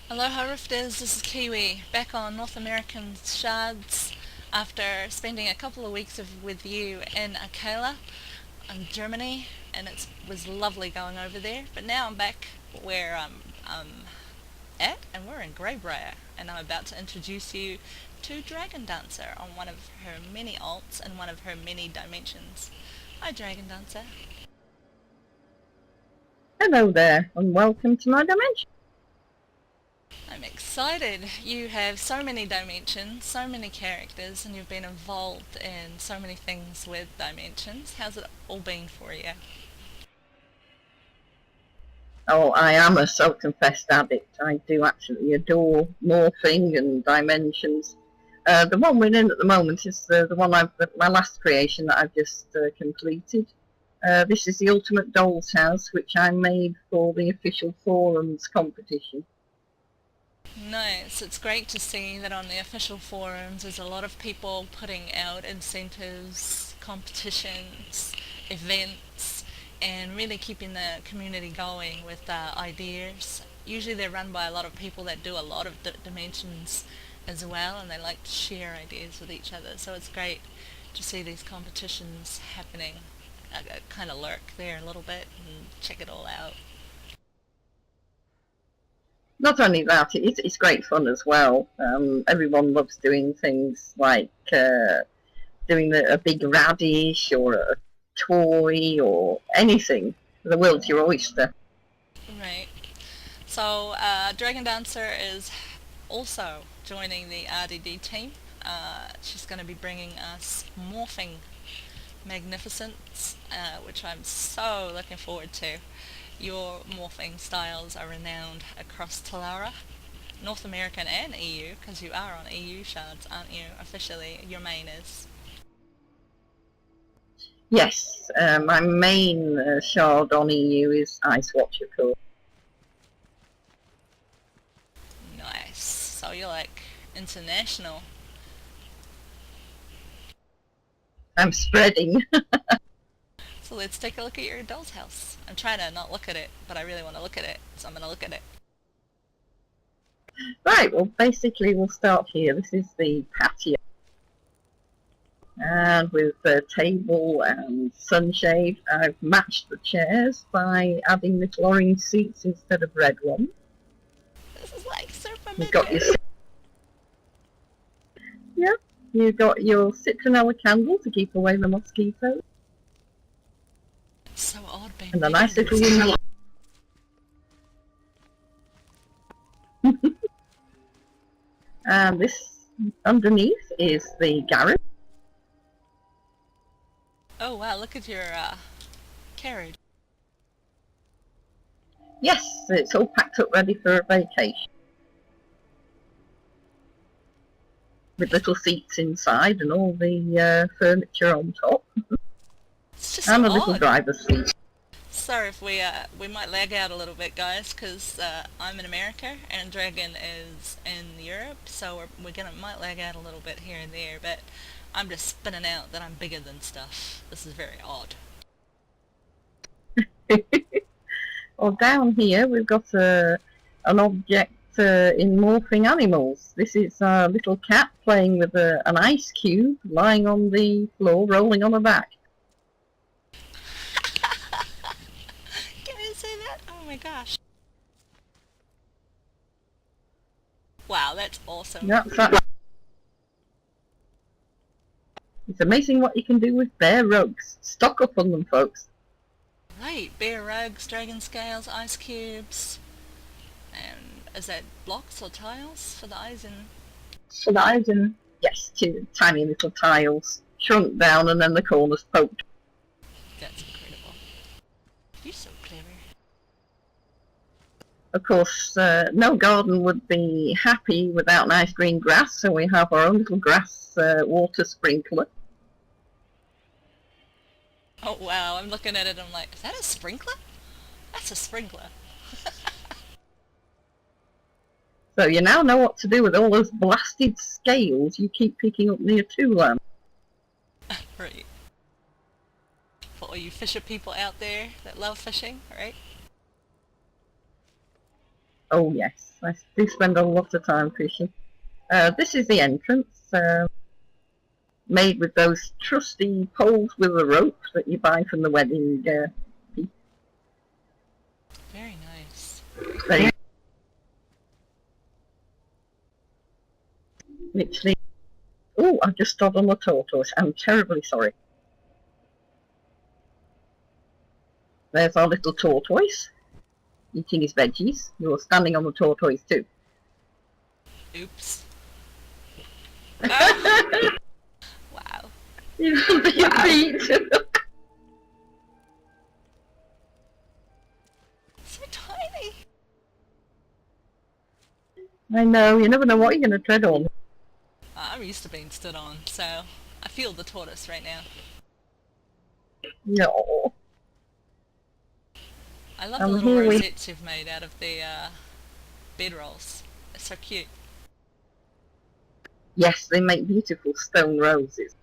Aloha Rifters, this is Kiwi, back on North American Shards after spending a couple of weeks with you in Akela in Germany, and it was lovely going over there. But now I'm back where I'm at, and we're in Greybriar, and I'm about to introduce you to Dragondancer on one of her many alts and one of her many dimensions. Hi Dragondancer. Hello there, and welcome to my dimension. I'm excited. You have so many dimensions, so many characters, and you've been involved in so many things with dimensions. How's it all been for you? Oh, I am a self-confessed addict. I do absolutely adore morphing and dimensions. The one we're in at the moment is the one my last creation that I've just completed. This is the Ultimate Dollhouse, which I made for the official forums competition. Nice. It's great to see that on the official forums there's a lot of people putting out incentives, competitions, events, and really keeping the community going with ideas. Usually they're run by a lot of people that do a lot of dimensions as well, and they like to share ideas with each other. So it's great to see these competitions happening. I kind of lurk there a little bit and check it all out. Not only that, it's great fun as well. Everyone loves doing things like doing a big radish or a toy or anything. The world's your oyster. Right. So Dragondancer is also joining the RDD team. She's going to be bringing us morphing magnificence, which I'm so looking forward to. Your morphing styles are renowned across Talara, North American and EU, because you are on EU shards, aren't you? Officially, your main is. Yes, my main shard on EU is Ice Watch, of course. Nice. So you're like international. I'm spreading. So let's take a look at your doll's house. I'm trying to not look at it, but I really want to look at it, so I'm going to look at it. Right, well, basically we'll start here. This is the patio. And with the table and sunshade, I've matched the chairs by adding little orange seats instead of red ones. This is like super You've got your citronella candle to keep away the mosquitoes. It's so odd being And a nice little room. And this underneath is the garage. Oh wow, look at your carriage. Yes, it's all packed up ready for a vacation. With little seats inside and all the furniture on top. It's just And so a little odd. driver's seat. Sorry if we might lag out a little bit, guys, because I'm in America and Dragon is in Europe, so we're gonna might lag out a little bit here and there. But I'm just spinning out that I'm bigger than stuff. This is very odd. Well, down here we've got an object in morphing animals. This is a little cat playing with an ice cube lying on the floor, rolling on her back. Can I say that? Oh my gosh. Wow, that's awesome. That. It's amazing what you can do with bare rugs. Stock up on them, folks. Right, bear rugs, dragon scales, ice cubes, and is that blocks or tiles for the eyes and... For the eyes and... Yes, two tiny little tiles, shrunk down and then the corners poked. That's incredible. You're so clever. Of course, no garden would be happy without nice green grass, so we have our own little grass water sprinkler. Oh wow, I'm looking at it, I'm like, is that a sprinkler? That's a sprinkler. So you now know what to do with all those blasted scales you keep picking up near Toolan. Right. For all you fisher people out there that love fishing, right? Oh yes, I do spend a lot of time fishing. This is the entrance, made with those trusty poles with a rope that you buy from the wedding. Very nice. They literally. Oh, I've just stood on the tortoise. I'm terribly sorry. There's our little tortoise eating his veggies. You're standing on the tortoise too. Oops. Oh. Wow. You've been beat. So tiny. I know, you never know what you're going to tread on. I'm used to being stood on, so I feel the tortoise right now. No. I love the little rosettes you've made out of the bedrolls. They're so cute. Yes, they make beautiful stone roses.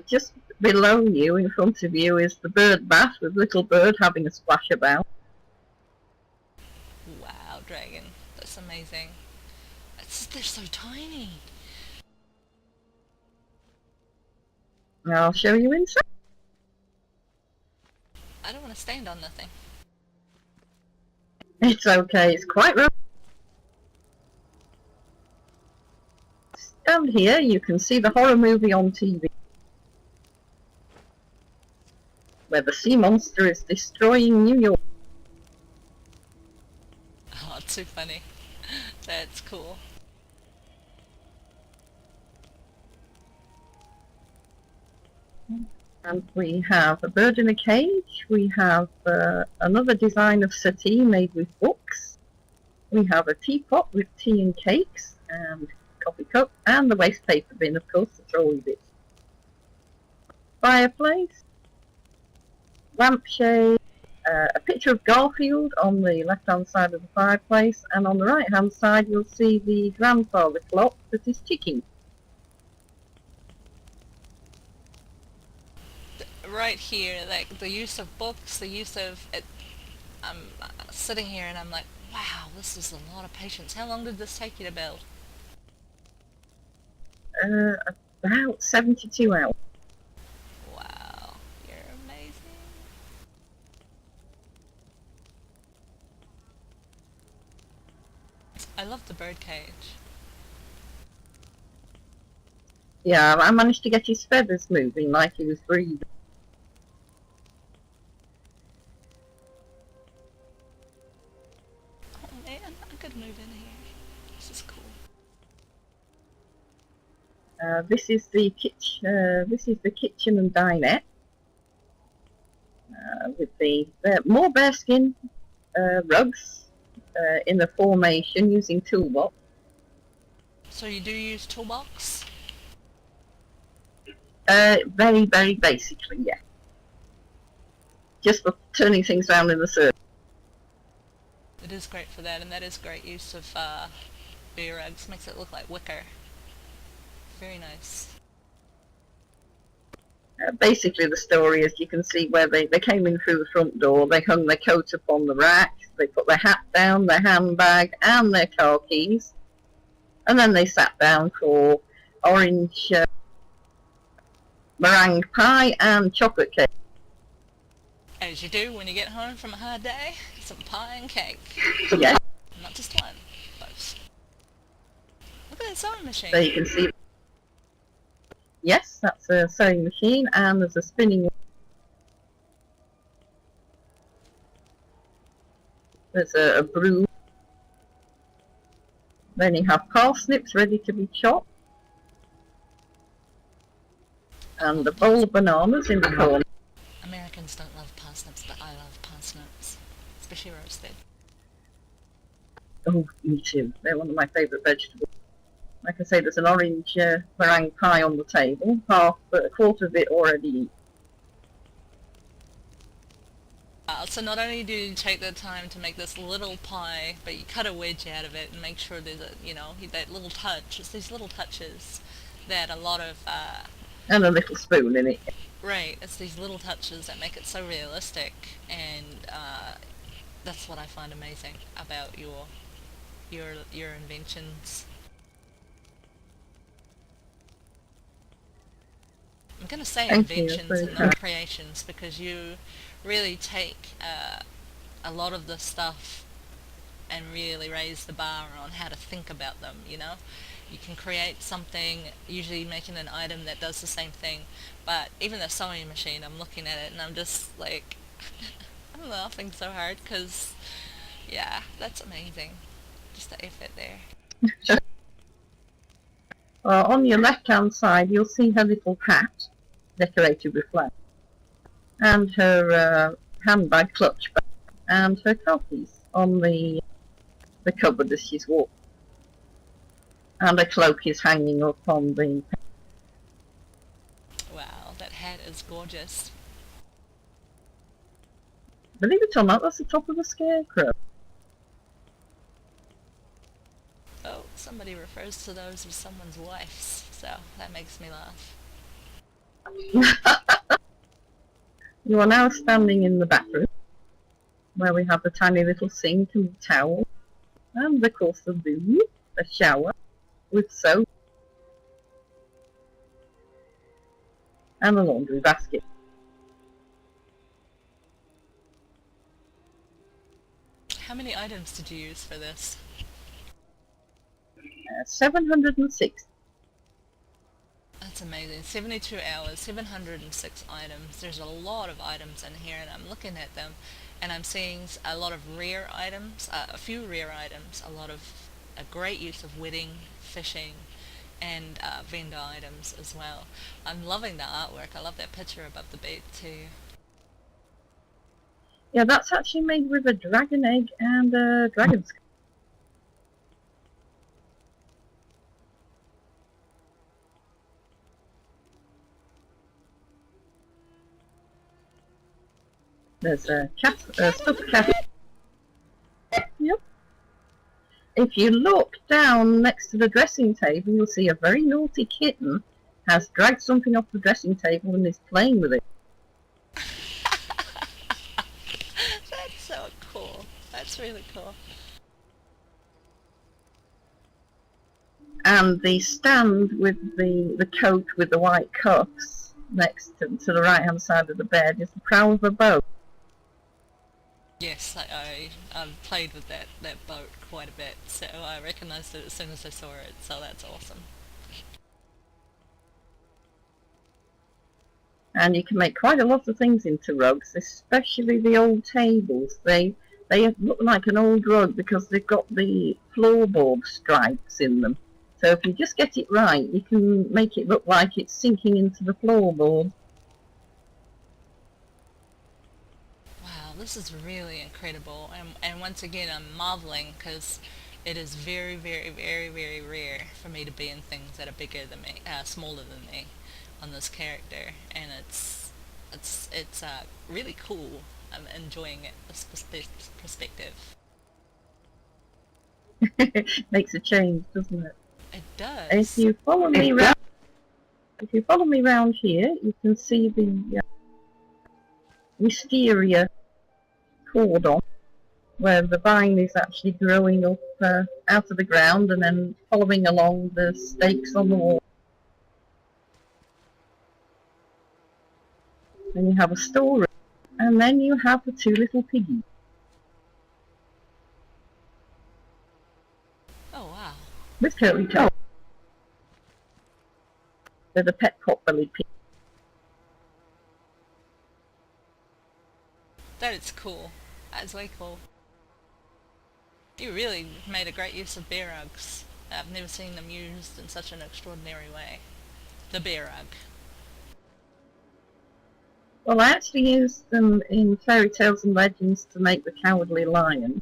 Just below you, in front of you, is the bird bath with little bird having a splash about. Wow, dragon. That's amazing. They're so tiny. I'll show you inside. I don't want to stand on nothing. It's okay, it's quite rough. Down here you can see the horror movie on TV, where the sea monster is destroying New York. Oh, it's too funny. That's cool. And we have a bird in a cage. We have another design of settee made with books. We have a teapot with tea and cakes and coffee cup, and the waste paper bin, of course, to throw all your bits. Fireplace, lampshade, a picture of Garfield on the left-hand side of the fireplace, and on the right-hand side you'll see the grandfather clock that is ticking. Right here, like the use of books, the use of it. I'm sitting here and I'm like, wow, this is a lot of patience. How long did this take you to build? About 72 hours. Wow, you're amazing. I love the bird cage. Yeah, I managed to get his feathers moving like he was breathing. Oh man, I could move in here. This is cool. This is the kitchen. This is the kitchen and dinette with the more bearskin rugs in the formation using toolbox. So you do use toolbox? Very, very basically, yeah. Just for turning things around in the circle. It is great for that, and that is great use of beer rugs. Makes it look like wicker. Very nice. Basically the story is, you can see where they came in through the front door, they hung their coat up on the rack, they put their hat down, their handbag and their car keys, and then they sat down for orange meringue pie and chocolate cake. As you do when you get home from a hard day, some pie and cake. Yes. Not just one, both. Look at that sewing machine. So you can see, yes, that's a sewing machine, and there's a spinning. There's a broom. Then you have parsnips ready to be chopped, and a bowl of bananas in the corner. Americans don't love parsnips, but I love parsnips, especially roasted. Oh, me too. They're one of my favourite vegetables. Like I say, there's an orange meringue pie on the table, a quarter of it already eaten. So not only do you take the time to make this little pie, but you cut a wedge out of it and make sure there's that little touch. It's these little touches that a lot of... And a little spoon in it. Right, it's these little touches that make it so realistic, and that's what I find amazing about your your inventions. I'm gonna say Thank you. inventions and not creations because you really take a lot of the stuff and really raise the bar on how to think about them, you know? You can create something, usually making an item that does the same thing, but even the sewing machine, I'm looking at it and I'm just like, I'm laughing so hard because, yeah, that's amazing. Just the effort there. On your left-hand side, you'll see her little hat decorated with flowers, and her handbag clutch bag, and her coffees on the cupboard as she's walking. And a cloak is hanging up on the... Wow, that hat is gorgeous. Believe it or not, that's the top of the scarecrow. Oh, somebody refers to those as someone's wives, so that makes me laugh. You are now standing in the bathroom, where we have the tiny little sink and towel, and of course the loo, a shower with soap, and a laundry basket. How many items did you use for this? 706. That's amazing. 72 hours, 706 items. There's a lot of items in here, and I'm looking at them, and I'm seeing a lot of rare items, a few rare items, a great use of wedding, fishing, and vendor items as well. I'm loving the artwork. I love that picture above the bed too. Yeah, that's actually made with a dragon egg and a dragon skull. There's a stuffed cat. Yep. If you look down next to the dressing table, you'll see a very naughty kitten has dragged something off the dressing table and is playing with it. That's so cool. That's really cool. And the stand with the coat with the white cuffs next to the right hand side of the bed is the prow of a boat. Yes, I've played with that boat quite a bit, so I recognised it as soon as I saw it, so that's awesome. And you can make quite a lot of things into rugs, especially the old tables. They look like an old rug because they've got the floorboard stripes in them. So if you just get it right, you can make it look like it's sinking into the floorboard. Wow, this is really incredible, and once again I'm marveling because it is very, very, very, very rare for me to be in things that are bigger than me, smaller than me, on this character, and it's really cool. I'm enjoying it, this perspective. Makes a change, doesn't it? It And if does. you follow me round here, you can see the wisteria cordon, where the vine is actually growing up out of the ground and then following along the stakes on the wall. Then you have a storeroom, and then you have the two little piggies. Oh wow. With curly toes. They're the pet pot-bellied pig. That is cool. That is way cool. You really made a great use of bear rugs. I've never seen them used in such an extraordinary way. The bear rug. Well, I actually used them in Fairy Tales and Legends to make the Cowardly Lion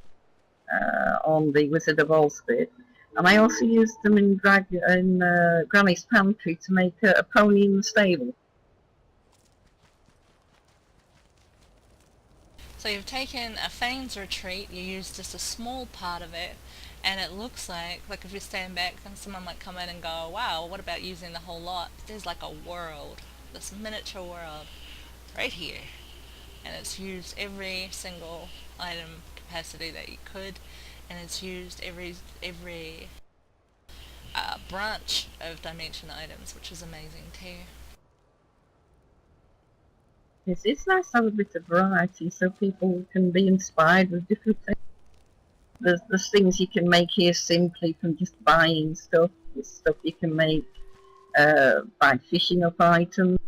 on the Wizard of Oz bit. And I also used them in Granny's Pantry to make a pony in the stable. So you've taken a Fane's Retreat, you used just a small part of it, and it looks like if you stand back, then someone might come in and go, wow, what about using the whole lot? There's like a world, this miniature world, right here. And it's used every single item capacity that you could, and it's used every branch of dimension items, which is amazing too. It's nice to have a bit of variety so people can be inspired with different things. There's things you can make here simply from just buying stuff. There's stuff you can make by fishing up items.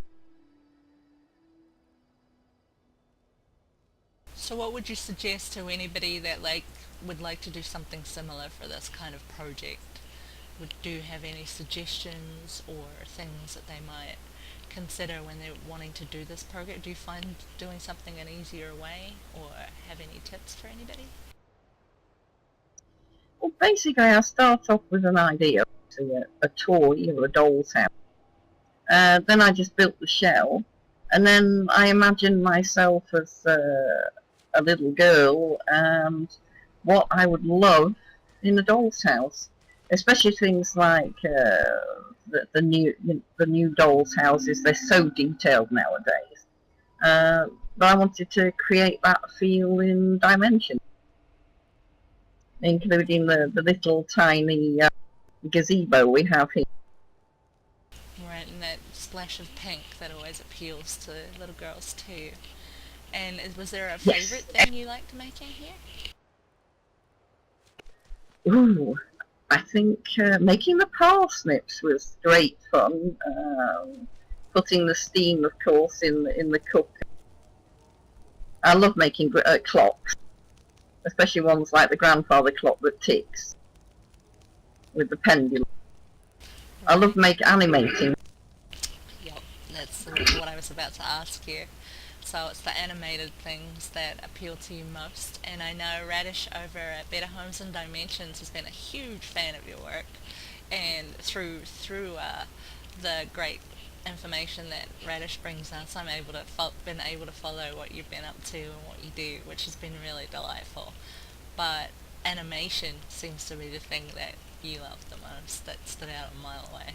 So what would you suggest to anybody that would like to do something similar for this kind of project? Do you have any suggestions or things that they might consider when they're wanting to do this project? Do you find doing something an easier way, or have any tips for anybody? Well, basically, I start off with an idea, a toy or a doll's house. Then I just built the shell, and then I imagined myself as a little girl and what I would love in a doll's house, especially things like the new dolls' houses. They're so detailed nowadays. But I wanted to create that feel in Dimension, including the little tiny gazebo we have here. Right, and that splash of pink that always appeals to little girls too. And was there a favourite Yes. thing you liked making here? Ooh, I think making the parsnips was great fun. Putting the steam, of course, in the cook. I love making clocks, especially ones like the grandfather clock that ticks with the pendulum. I love animating. Yep, that's what I was about to ask you. So it's the animated things that appeal to you most. And I know Radish over at Better Homes and Dimensions has been a huge fan of your work. And through the great information that Radish brings us, I'm been able to follow what you've been up to and what you do, which has been really delightful. But animation seems to be the thing that you love the most, that stood out a mile away.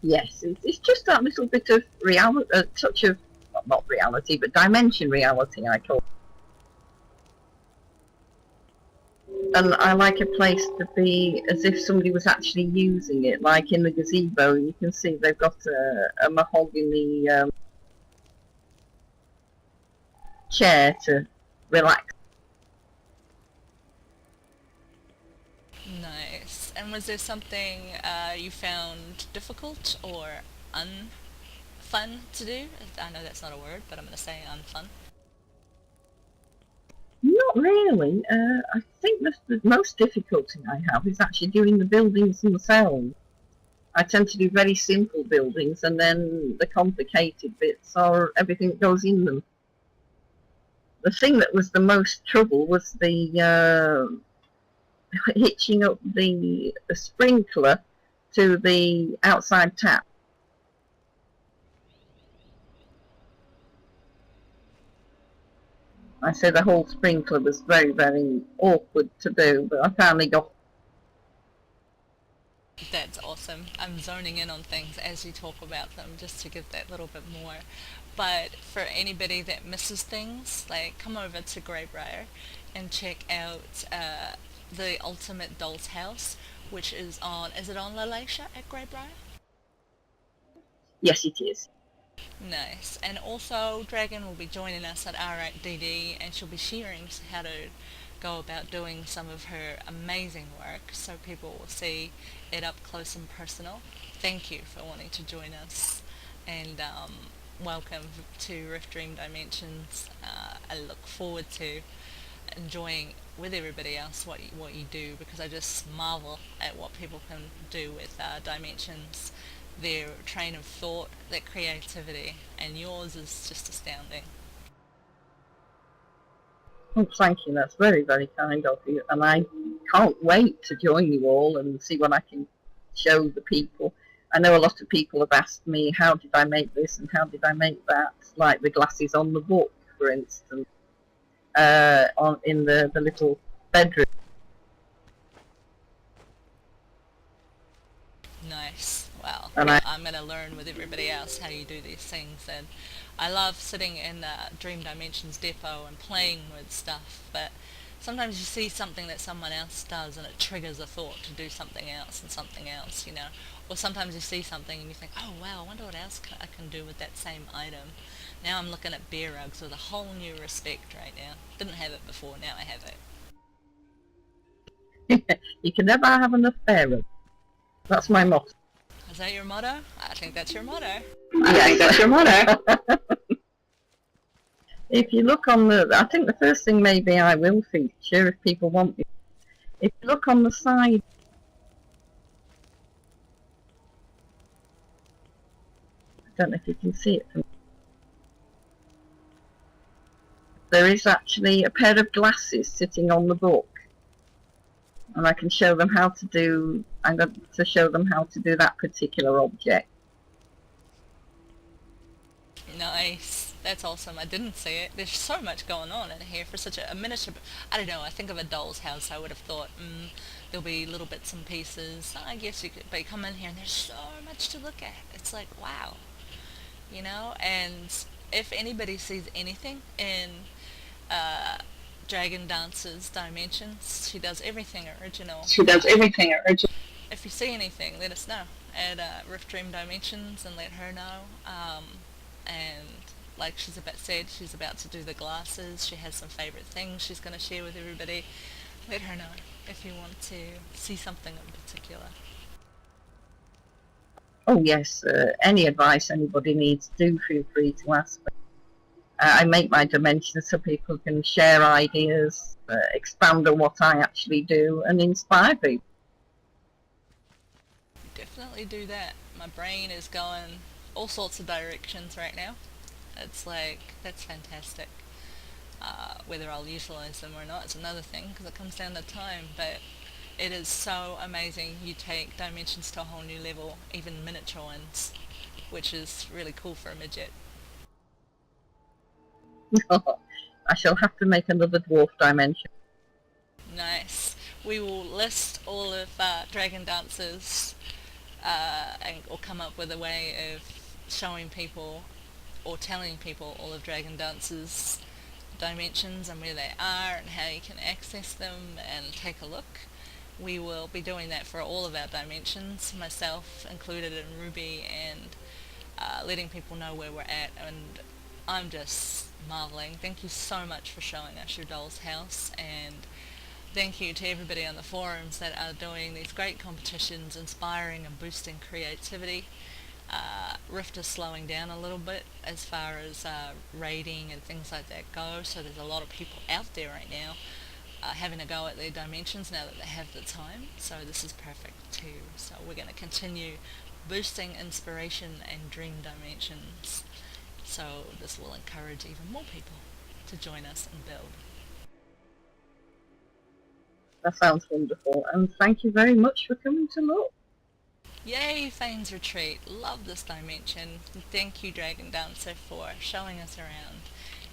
Yes, it's just that little bit of reality, a touch of, well, not reality, but dimension reality, I call it. And I like a place to be as if somebody was actually using it, like in the gazebo. You can see they've got a mahogany chair to relax. Nice. And was there something you found difficult or unfun to do? I know that's not a word, but I'm going to say unfun. Not really. I think the most difficulty I have is actually doing the buildings themselves. I tend to do very simple buildings, and then the complicated bits are everything that goes in them. The thing that was the most trouble was the hitching up the sprinkler to the outside tap. I say the whole sprinkler was very, very awkward to do, but I finally got. That's awesome. I'm zoning in on things as you talk about them just to give that little bit more. But for anybody that misses things, come over to Greybriar and check out the Ultimate Doll's House, which is it on Lalacia at Greybriar? Yes, it is. Nice. And also, Dragon will be joining us at R8DD, and she'll be sharing how to go about doing some of her amazing work so people will see it up close and personal. Thank you for wanting to join us, and welcome to Rift Dream Dimensions. I look forward to enjoying with everybody else what you do, because I just marvel at what people can do with Dimensions, their train of thought, their creativity, and yours is just astounding. Oh, thank you. That's very, very kind of you. And I can't wait to join you all and see what I can show the people. I know a lot of people have asked me, how did I make this and how did I make that? Like the glasses on the book, for instance, in the little bedroom. Nice. Well, And I I'm going to learn with everybody else how you do these things. And I love sitting in the Dream Dimensions depot and playing with stuff, but sometimes you see something that someone else does and it triggers a thought to do something else and something else, you know. Or sometimes you see something and you think, oh wow, I wonder what else I can do with that same item. Now I'm looking at beer rugs with a whole new respect right now. Didn't have it before, now I have it. You can never have enough bearers. That's my motto. Is that your motto? I think that's your motto. I think that's your motto. If you look on I think the first thing maybe I will feature if people want me. If you look on the side, I don't know if you can see it. There is actually a pair of glasses sitting on the book, and I can show them how to do. I'm going to show them how to do that particular object. Nice. That's awesome. I didn't see it. There's so much going on in here for such a miniature. I don't know. I think of a doll's house. I would have thought there'll be little bits and pieces. I guess you could, but you come in here and there's so much to look at. It's like wow, you know. And if anybody sees anything in uh, Dragondancer's dimensions, she does everything original. She does everything original. If you see anything, let us know at Rift Dream Dimensions and let her know. And like she's about to do the glasses. She has some favourite things she's going to share with everybody. Let her know if you want to see something in particular. Oh yes, any advice anybody needs, do feel free to ask. I make my dimensions so people can share ideas, expand on what I actually do, and inspire people. Definitely do that. My brain is going all sorts of directions right now. It's like, that's fantastic. Whether I'll utilize them or not is another thing because it comes down to time, but it is so amazing. You take dimensions to a whole new level, even miniature ones, which is really cool for a midget. I shall have to make another dwarf dimension. Nice. We will list all of Dragondancer's or come up with a way of showing people or telling people all of Dragondancer's dimensions and where they are and how you can access them and take a look. We will be doing that for all of our dimensions, myself included in Ruby, and letting people know where we're at. And I'm just marveling. Thank you so much for showing us your doll's house, and thank you to everybody on the forums that are doing these great competitions, inspiring and boosting creativity. Rift is slowing down a little bit as far as raiding and things like that go, so there's a lot of people out there right now having a go at their dimensions now that they have the time, so this is perfect too. So we're going to continue boosting inspiration and dream dimensions, so this will encourage even more people to join us and build. That sounds wonderful, and thank you very much for coming to look. Yay, Fane's Retreat. Love this dimension. Thank you, Dragondancer, for showing us around.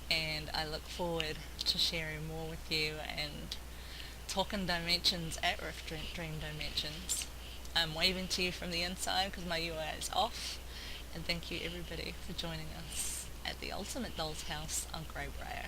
And I look forward to sharing more with you and talking dimensions at Rift Dream Dimensions. I'm waving to you from the inside because my UI is off. And thank you, everybody, for joining us at the Ultimate Doll's House on Greybriar.